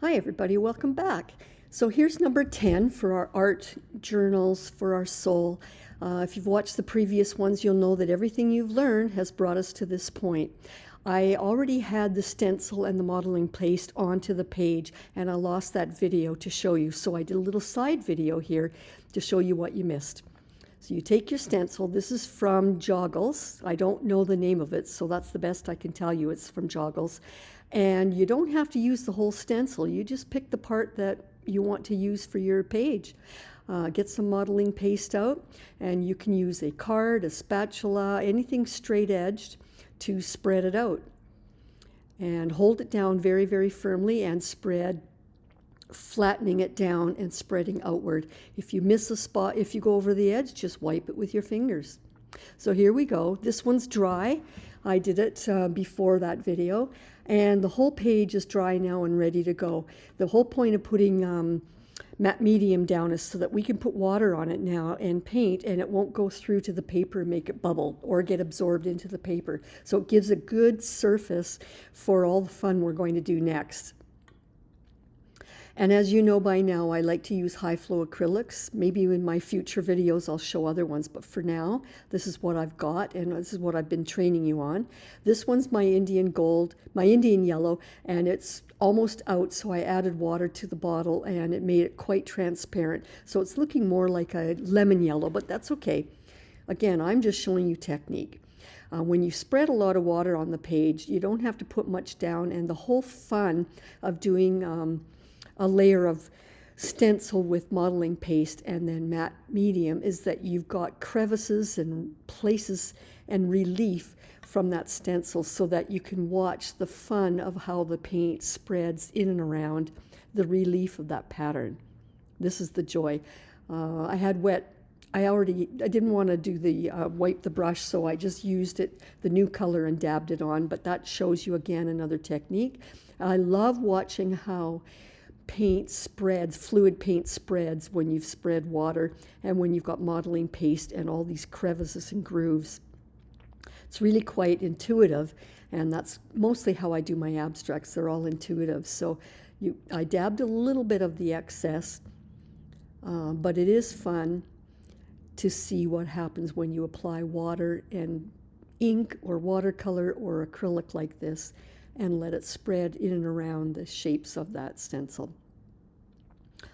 Hi everybody, welcome back. So here's number 10 for our art journals for our soul. If you've watched the previous ones, you'll know that everything you've learned has brought us to this point. I already had the stencil and the modeling paste onto the page, and I lost that video to show you. So I did a little side video here to show you what you missed. So you take your stencil. This is from Joggles. I don't know the name of it, so that's the best I can tell you. It's from Joggles. And you don't have to use the whole stencil. You just pick the part that you want to use for your page. Get some modeling paste out, and you can use a card, a spatula, anything straight-edged to spread it out. And hold it down very, very firmly and spread, flattening it down and spreading outward. If you miss a spot, if you go over the edge, just wipe it with your fingers. So here we go. This one's dry. I did it before that video, and the whole page is dry now and ready to go. The whole point of putting matte medium down is so that we can put water on it now and paint, and it won't go through to the paper and make it bubble or get absorbed into the paper. So it gives a good surface for all the fun we're going to do next. And as you know by now, I like to use high flow acrylics. Maybe in my future videos I'll show other ones, but for now, this is what I've got, and this is what I've been training you on. This one's my Indian gold, my Indian yellow, and it's almost out, so I added water to the bottle, and it made it quite transparent. So it's looking more like a lemon yellow, but that's okay. Again, I'm just showing you technique. When you spread a lot of water on the page, you don't have to put much down, and the whole fun of doing a layer of stencil with modeling paste and then matte medium is that you've got crevices and places and relief from that stencil so that you can watch the fun of how the paint spreads in and around the relief of that pattern. This is the joy. I had wet. I didn't want to do the wipe the brush, so I just used the new color and dabbed it on, but that shows you again another technique. I love watching how paint spreads, fluid paint spreads when you've spread water and when you've got modeling paste and all these crevices and grooves. It's really quite intuitive, and that's mostly how I do my abstracts. They're all intuitive. So I dabbed a little bit of the excess, but it is fun to see what happens when you apply water and ink or watercolor or acrylic like this and let it spread in and around the shapes of that stencil.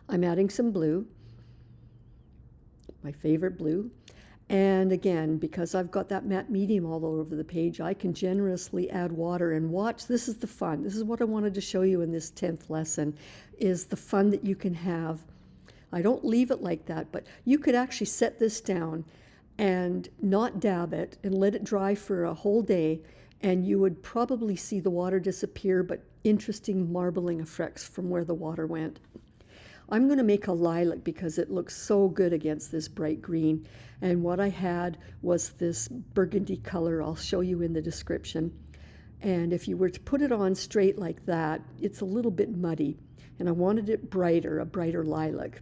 I'm adding some blue, my favorite blue. And again, because I've got that matte medium all over the page, I can generously add water and watch. This is the fun. This is what I wanted to show you in this 10th lesson, is the fun that you can have. I don't leave it like that, but you could actually set this down and not dab it and let it dry for a whole day, and you would probably see the water disappear, but interesting marbling effects from where the water went. I'm going to make a lilac because it looks so good against this bright green. And what I had was this burgundy color. I'll show you in the description. And if you were to put it on straight like that, it's a little bit muddy. And I wanted it brighter, a brighter lilac.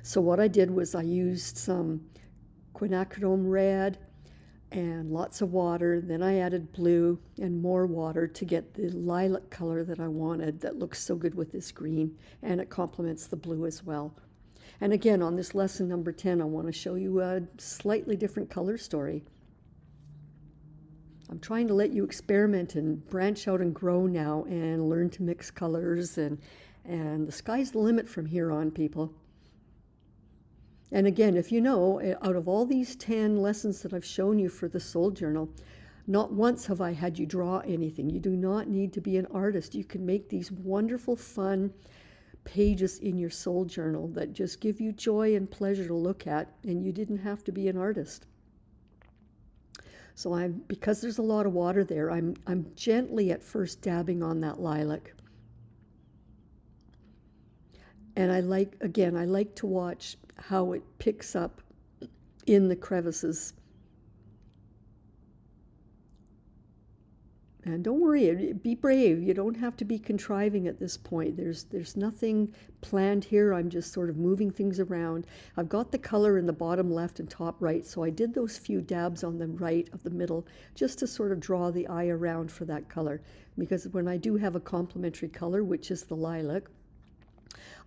So what I did was I used some quinacridone red and lots of water. Then I added blue and more water to get the lilac color that I wanted that looks so good with this green, and it complements the blue as well. And again, on this lesson number 10, I want to show you a slightly different color story. I'm trying to let you experiment and branch out and grow now and learn to mix colors, and the sky's the limit from here on, people. And again, if you know, out of all these 10 lessons that I've shown you for the Soul Journal, not once have I had you draw anything. You do not need to be an artist. You can make these wonderful, fun pages in your Soul Journal that just give you joy and pleasure to look at, and you didn't have to be an artist. So because there's a lot of water there, I'm gently at first dabbing on that lilac. And I like to watch how it picks up in the crevices And don't worry, be brave. You don't have to be contriving at this point. There's nothing planned here. I'm just sort of moving things around. I've got the color in the bottom left and top right, so I did those few dabs on the right of the middle just to sort of draw the eye around for that color. Because when I do have a complementary color, which is the lilac,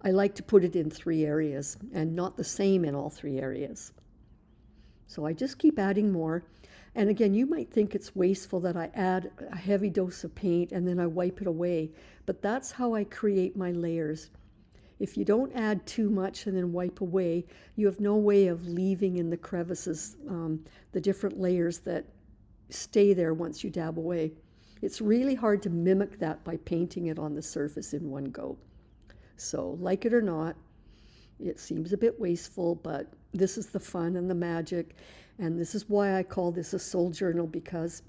I like to put it in 3 areas and not the same in all 3 areas. So I just keep adding more. And again, you might think it's wasteful that I add a heavy dose of paint and then I wipe it away, but that's how I create my layers. If you don't add too much and then wipe away, you have no way of leaving in the crevices the different layers that stay there once you dab away. It's really hard to mimic that by painting it on the surface in one go. So, like it or not, it seems a bit wasteful, but this is the fun and the magic. And this is why I call this a soul journal, because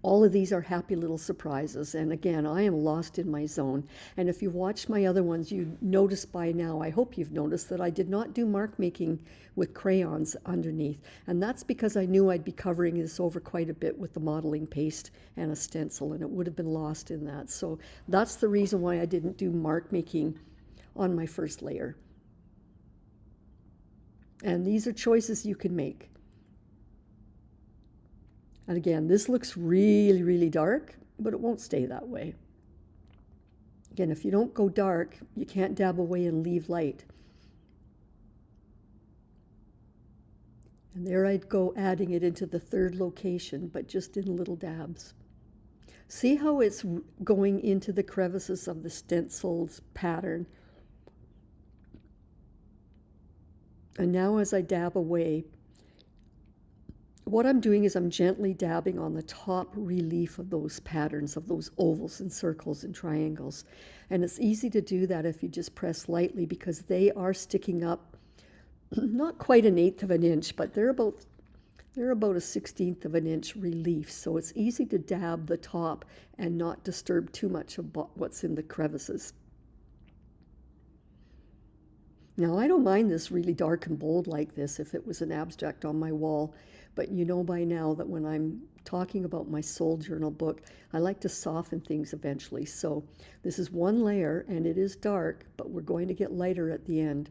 all of these are happy little surprises. And again, I am lost in my zone. And if you watched my other ones, you noticed by now, I hope you've noticed, that I did not do mark making with crayons underneath. And that's because I knew I'd be covering this over quite a bit with the modeling paste and a stencil, and it would have been lost in that. So that's the reason why I didn't do mark making on my first layer. And these are choices you can make. And again, this looks really, really dark, but it won't stay that way. Again, if you don't go dark, you can't dab away and leave light. And there I'd go adding it into the 3rd location, but just in little dabs. See how it's going into the crevices of the stenciled pattern. And now as I dab away, what I'm doing is I'm gently dabbing on the top relief of those patterns, of those ovals and circles and triangles. And it's easy to do that if you just press lightly, because they are sticking up not quite 1/8 of an inch, but they're about a 1/16 of an inch relief. So it's easy to dab the top and not disturb too much of what's in the crevices. Now, I don't mind this really dark and bold like this if it was an abstract on my wall, but you know by now that when I'm talking about my soul journal book, I like to soften things eventually. So this is 1 layer and it is dark, but we're going to get lighter at the end.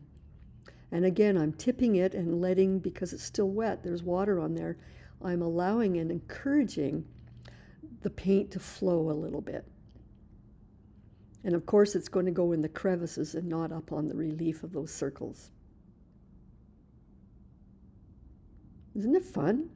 And again, I'm tipping it and letting, because it's still wet, there's water on there, I'm allowing and encouraging the paint to flow a little bit. And of course, it's going to go in the crevices and not up on the relief of those circles. Isn't it fun?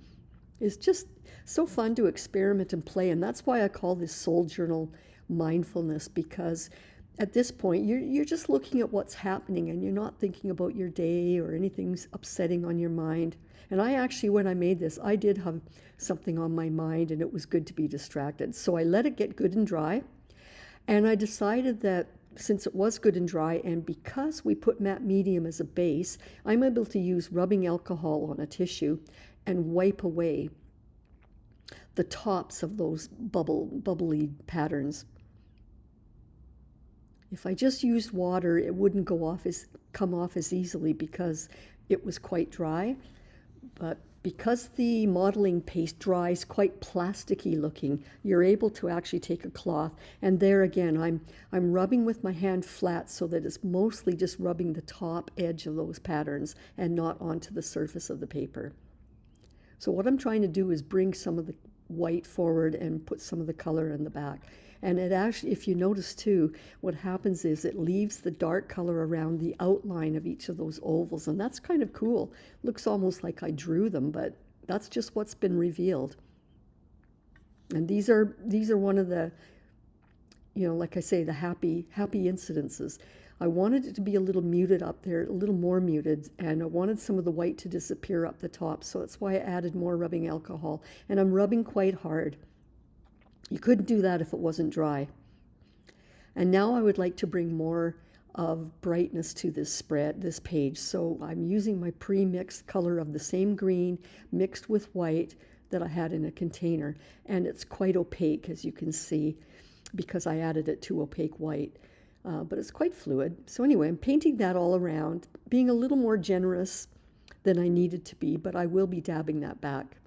It's just so fun to experiment and play. And that's why I call this soul journal mindfulness, because at this point, you're just looking at what's happening and you're not thinking about your day or anything's upsetting on your mind. And I actually, when I made this, I did have something on my mind and it was good to be distracted. So I let it get good and dry. And I decided that since it was good and dry, and because we put matte medium as a base, I'm able to use rubbing alcohol on a tissue and wipe away the tops of those bubbly patterns. If I just used water, it wouldn't come off as easily because it was quite dry. But because the modeling paste dries quite plasticky looking, you're able to actually take a cloth, and there again, I'm rubbing with my hand flat so that it's mostly just rubbing the top edge of those patterns and not onto the surface of the paper. So what I'm trying to do is bring some of the white forward and put some of the color in the back. And it actually, if you notice too, what happens is it leaves the dark color around the outline of each of those ovals, and that's kind of cool. Looks almost like I drew them, but that's just what's been revealed. And these are one of the, like I say, the happy incidences. I wanted it to be a little muted up there, a little more muted, and I wanted some of the white to disappear up the top, so that's why I added more rubbing alcohol. And I'm rubbing quite hard. You couldn't do that if it wasn't dry. And now I would like to bring more of brightness to this page. So I'm using my pre-mixed color of the same green mixed with white that I had in a container. And it's quite opaque, as you can see, because I added it to opaque white. But it's quite fluid. So anyway, I'm painting that all around, being a little more generous than I needed to be, but I will be dabbing that back.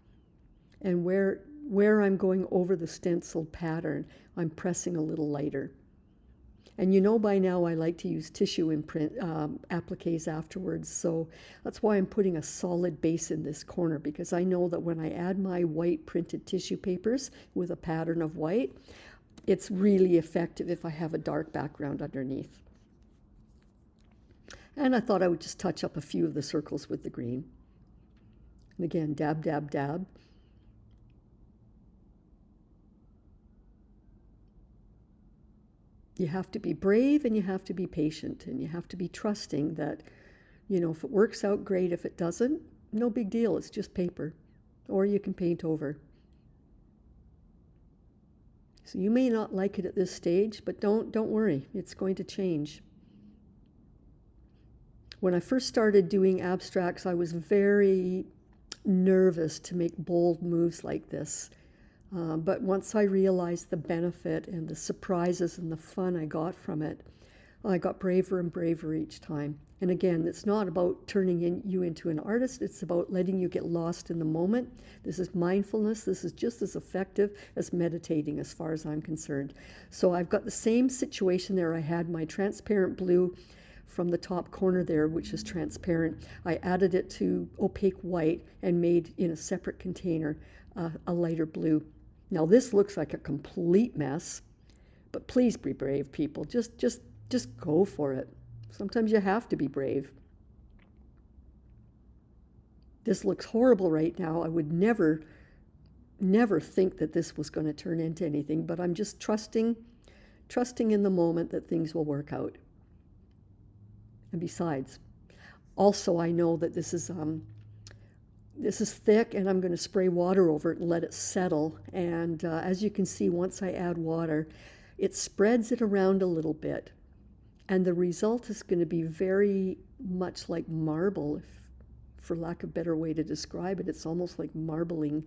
And where where I'm going over the stenciled pattern, I'm pressing a little lighter. And you know by now I like to use tissue imprint appliques afterwards, so that's why I'm putting a solid base in this corner, because I know that when I add my white printed tissue papers with a pattern of white, it's really effective if I have a dark background underneath. And I thought I would just touch up a few of the circles with the green. And again, dab, dab, dab. You have to be brave and you have to be patient and you have to be trusting that, you know, if it works out, great. If it doesn't, no big deal. It's just paper. Or you can paint over. So you may not like it at this stage, but don't worry. It's going to change. When I first started doing abstracts, I was very nervous to make bold moves like this. But once I realized the benefit and the surprises and the fun I got from it, I got braver and braver each time. And again, it's not about turning you into an artist. It's about letting you get lost in the moment. This is mindfulness. This is just as effective as meditating as far as I'm concerned. So I've got the same situation there. I had my transparent blue from the top corner there, which is transparent. I added it to opaque white and made in a separate container a lighter blue. Now this looks like a complete mess, but please be brave, people. Just go for it. Sometimes you have to be brave. This looks horrible right now. I would never think that this was going to turn into anything, but I'm just trusting in the moment that things will work out. And besides, also I know that this is thick, and I'm going to spray water over it and let it settle. And as you can see, once I add water, it spreads it around a little bit. And the result is going to be very much like marble, if, for lack of a better way to describe it. It's almost like marbling.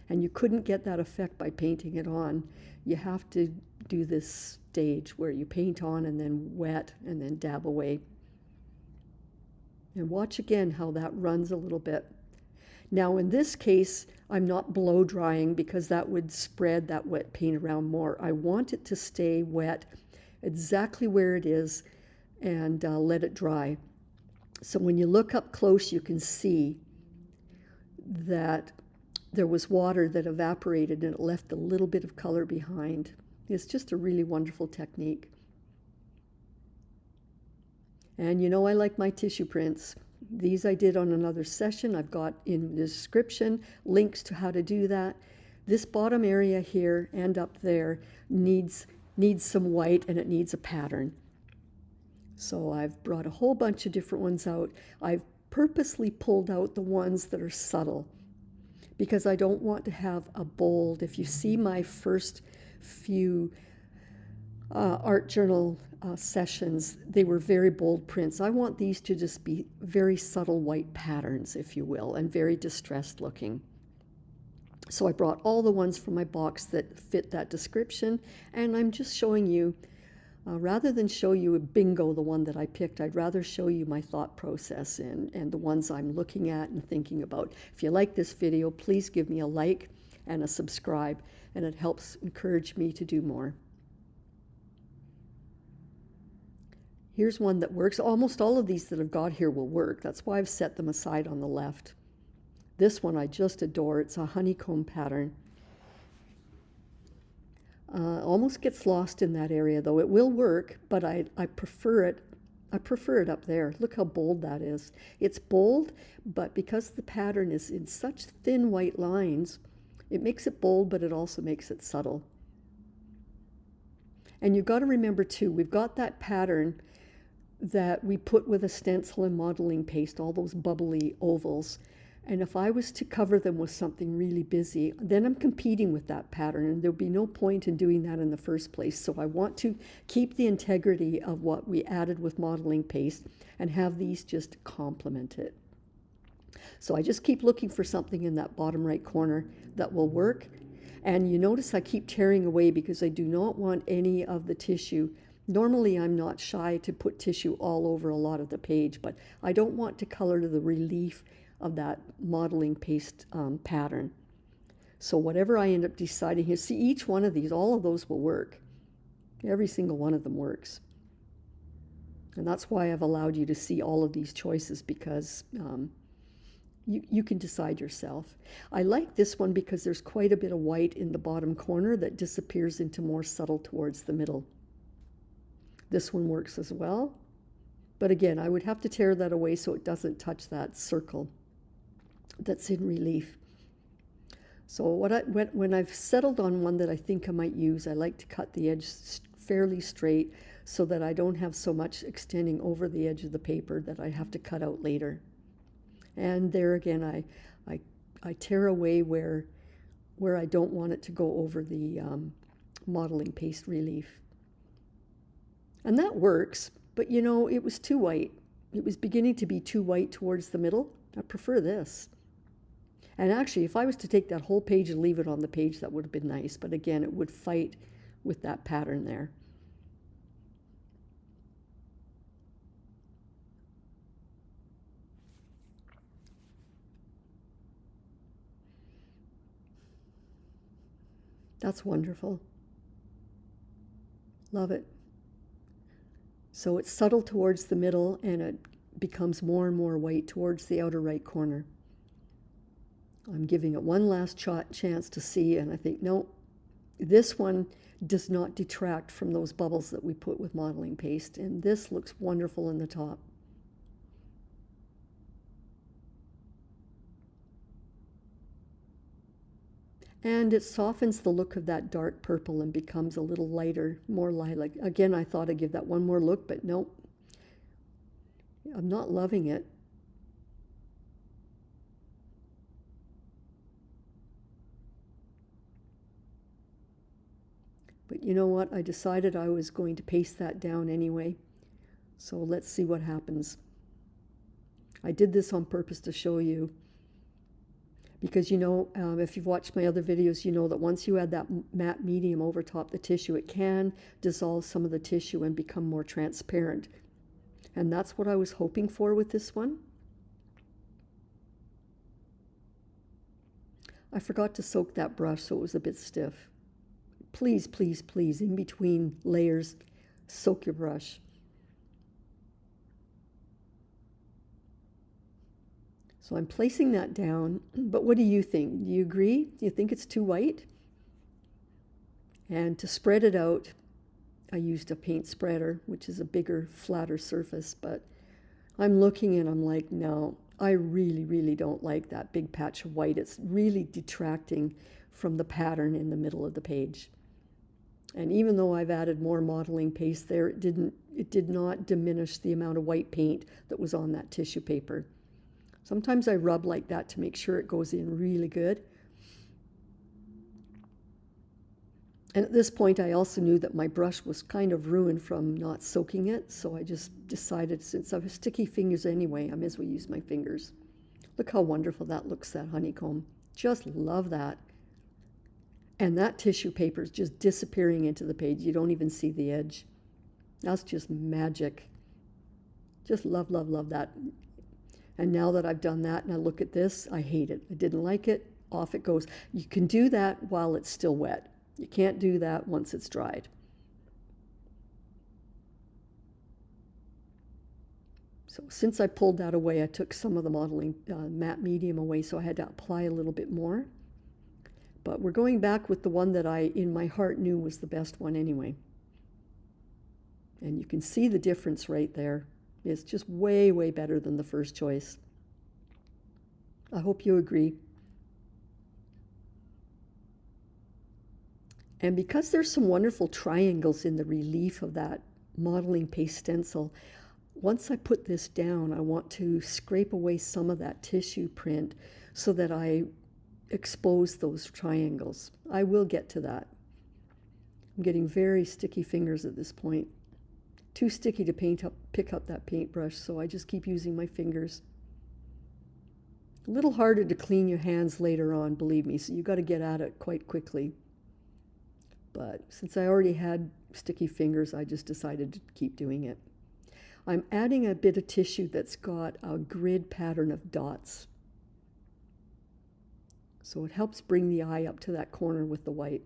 And you couldn't get that effect by painting it on. You have to do this stage where you paint on and then wet and then dab away. And watch again how that runs a little bit. Now in this case, I'm not blow drying because that would spread that wet paint around more. I want it to stay wet exactly where it is and let it dry. So when you look up close, you can see that there was water that evaporated and it left a little bit of color behind. It's just a really wonderful technique. And you know I like my tissue prints. These I did on another session. I've got in the description links to how to do that. This bottom area here and up there needs some white, and it needs a pattern. So I've brought a whole bunch of different ones out. I've purposely pulled out the ones that are subtle because I don't want to have a bold. If you see my first few art journal sessions, they were very bold prints. I want these to just be very subtle white patterns, if you will, and very distressed looking. So I brought all the ones from my box that fit that description, and I'm just showing you, rather than show you a bingo, the one that I picked, I'd rather show you my thought process and the ones I'm looking at and thinking about. If you like this video, please give me a like and a subscribe, and it helps encourage me to do more. Here's one that works. Almost all of these that I've got here will work. That's why I've set them aside on the left. This one I just adore. It's a honeycomb pattern. Almost gets lost in that area though. It will work, but I prefer it. I prefer it up there. Look how bold that is. It's bold, but because the pattern is in such thin white lines, it makes it bold, but it also makes it subtle. And you've got to remember too, we've got that pattern that we put with a stencil and modeling paste, all those bubbly ovals. And if I was to cover them with something really busy, then I'm competing with that pattern, and there'll be no point in doing that in the first place. So I want to keep the integrity of what we added with modeling paste and have these just complement it. So I just keep looking for something in that bottom right corner that will work. And you notice I keep tearing away because I do not want any of the tissue. Normally I'm not shy to put tissue all over a lot of the page, but I don't want to color to the relief of that modeling paste pattern. So whatever I end up deciding here, see each one of these, all of those will work. Every single one of them works. And that's why I've allowed you to see all of these choices, because you can decide yourself. I like this one because there's quite a bit of white in the bottom corner that disappears into more subtle towards the middle. This one works as well. But again, I would have to tear that away so it doesn't touch that circle that's in relief. So when I've settled on one that I think I might use, I like to cut the edge fairly straight so that I don't have so much extending over the edge of the paper that I have to cut out later. And there again, I tear away where I don't want it to go over the modeling paste relief. And that works, but you know, it was too white. It was beginning to be too white towards the middle. I prefer this. And actually, if I was to take that whole page and leave it on the page, that would have been nice. But again, it would fight with that pattern there. That's wonderful. Love it. So it's subtle towards the middle, and it becomes more and more white towards the outer right corner. I'm giving it one last chance to see, and I think, no, this one does not detract from those bubbles that we put with modeling paste, and this looks wonderful in the top. And it softens the look of that dark purple and becomes a little lighter, more lilac. Again, I thought I'd give that one more look, but nope. I'm not loving it. But you know what? I decided I was going to paste that down anyway. So let's see what happens. I did this on purpose to show you. Because you know, if you've watched my other videos, you know that once you add that matte medium over top the tissue, it can dissolve some of the tissue and become more transparent. And that's what I was hoping for with this one. I forgot to soak that brush, so it was a bit stiff. Please, please, please, in between layers, soak your brush. So I'm placing that down, but what do you think? Do you agree? Do you think it's too white? And to spread it out, I used a paint spreader, which is a bigger, flatter surface, but I'm looking and I'm like, no, I really, really don't like that big patch of white. It's really detracting from the pattern in the middle of the page. And even though I've added more modeling paste there, it did not diminish the amount of white paint that was on that tissue paper. Sometimes I rub like that to make sure it goes in really good. And at this point, I also knew that my brush was kind of ruined from not soaking it, so I just decided, since I have sticky fingers anyway, I may as well use my fingers. Look how wonderful that looks, that honeycomb. Just love that. And that tissue paper is just disappearing into the page. You don't even see the edge. That's just magic. Just love, love, love that. And now that I've done that and I look at this, I hate it. I didn't like it. Off it goes. You can do that while it's still wet. You can't do that once it's dried. So since I pulled that away, I took some of the modeling matte medium away, so I had to apply a little bit more. But we're going back with the one that I, in my heart, knew was the best one anyway. And you can see the difference right there. It's just way, way better than the first choice. I hope you agree. And because there's some wonderful triangles in the relief of that modeling paste stencil, once I put this down, I want to scrape away some of that tissue print so that I expose those triangles. I will get to that. I'm getting very sticky fingers at this point. Too sticky to pick up that paintbrush, so I just keep using my fingers. A little harder to clean your hands later on, believe me, so you got to get at it quite quickly. But since I already had sticky fingers, I just decided to keep doing it. I'm adding a bit of tissue that's got a grid pattern of dots. So it helps bring the eye up to that corner with the white.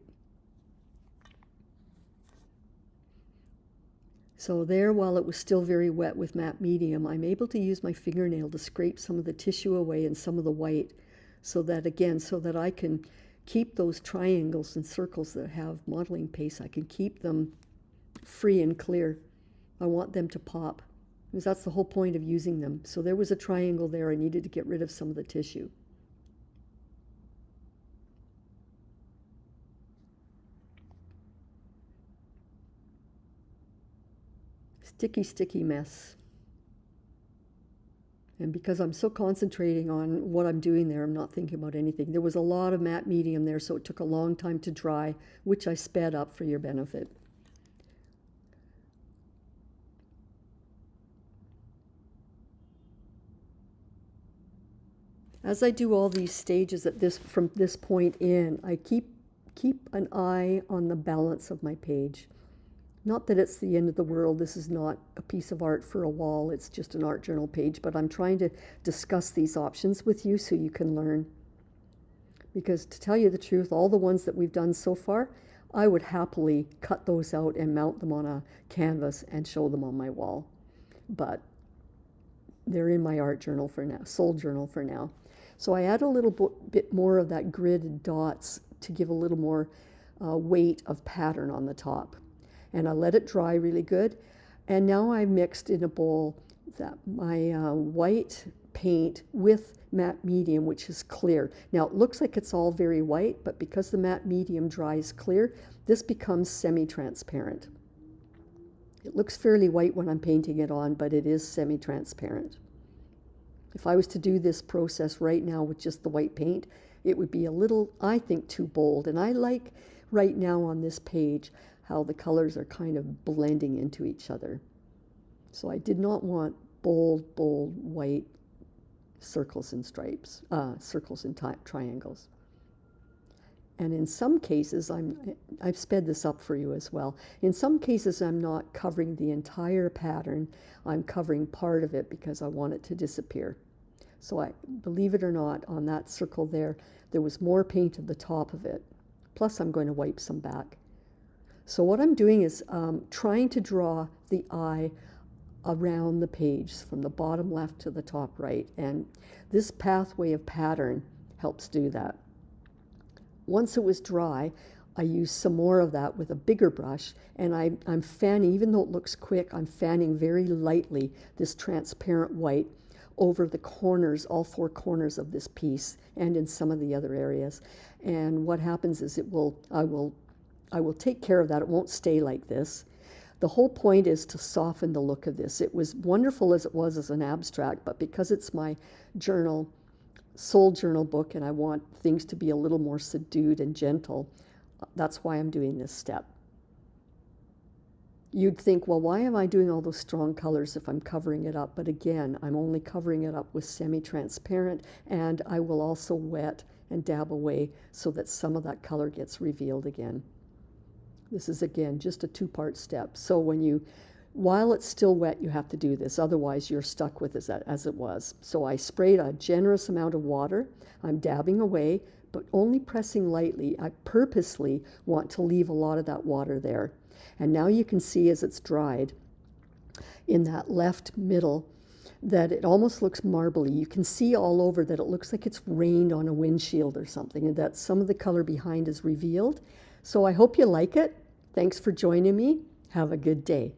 So there, while it was still very wet with matte medium, I'm able to use my fingernail to scrape some of the tissue away and some of the white, so that I can keep those triangles and circles that have modeling paste, I can keep them free and clear. I want them to pop, because that's the whole point of using them. So there was a triangle there, I needed to get rid of some of the tissue. Sticky mess. And because I'm so concentrating on what I'm doing there, I'm not thinking about anything. There was a lot of matte medium there, so it took a long time to dry, which I sped up for your benefit. As I do all these stages from this point in, I keep an eye on the balance of my page. Not that it's the end of the world. This is not a piece of art for a wall. It's just an art journal page, but I'm trying to discuss these options with you so you can learn. Because to tell you the truth, all the ones that we've done so far, I would happily cut those out and mount them on a canvas and show them on my wall. But they're in my art journal for now, soul journal for now. So I add a little bit more of that gridded dots to give a little more weight of pattern on the top. And I let it dry really good. And now I mixed in a bowl my white paint with matte medium, which is clear. Now it looks like it's all very white, but because the matte medium dries clear, this becomes semi-transparent. It looks fairly white when I'm painting it on, but it is semi-transparent. If I was to do this process right now with just the white paint, it would be a little, I think, too bold. And I like right now on this page how the colors are kind of blending into each other. So I did not want bold white circles and stripes, circles and triangles. And in some cases, I've sped this up for you as well. In some cases, I'm not covering the entire pattern. I'm covering part of it because I want it to disappear. So believe it or not, on that circle there was more paint at the top of it. Plus, I'm going to wipe some back. So what I'm doing is trying to draw the eye around the page from the bottom left to the top right. And this pathway of pattern helps do that. Once it was dry, I used some more of that with a bigger brush, and I'm fanning, even though it looks quick, I'm fanning very lightly this transparent white over the corners, all four corners of this piece, and in some of the other areas. And what happens is I will take care of that. It won't stay like this. The whole point is to soften the look of this. It was wonderful as it was as an abstract, but because it's my journal, soul journal book, and I want things to be a little more subdued and gentle, that's why I'm doing this step. You'd think, well, why am I doing all those strong colors if I'm covering it up? But again, I'm only covering it up with semi-transparent, and I will also wet and dab away so that some of that color gets revealed again. This is, again, just a two-part step. So while it's still wet, you have to do this. Otherwise, you're stuck with it as it was. So I sprayed a generous amount of water. I'm dabbing away, but only pressing lightly. I purposely want to leave a lot of that water there. And now you can see as it's dried in that left middle that it almost looks marbly. You can see all over that it looks like it's rained on a windshield or something, and that some of the color behind is revealed. So I hope you like it. Thanks for joining me. Have a good day.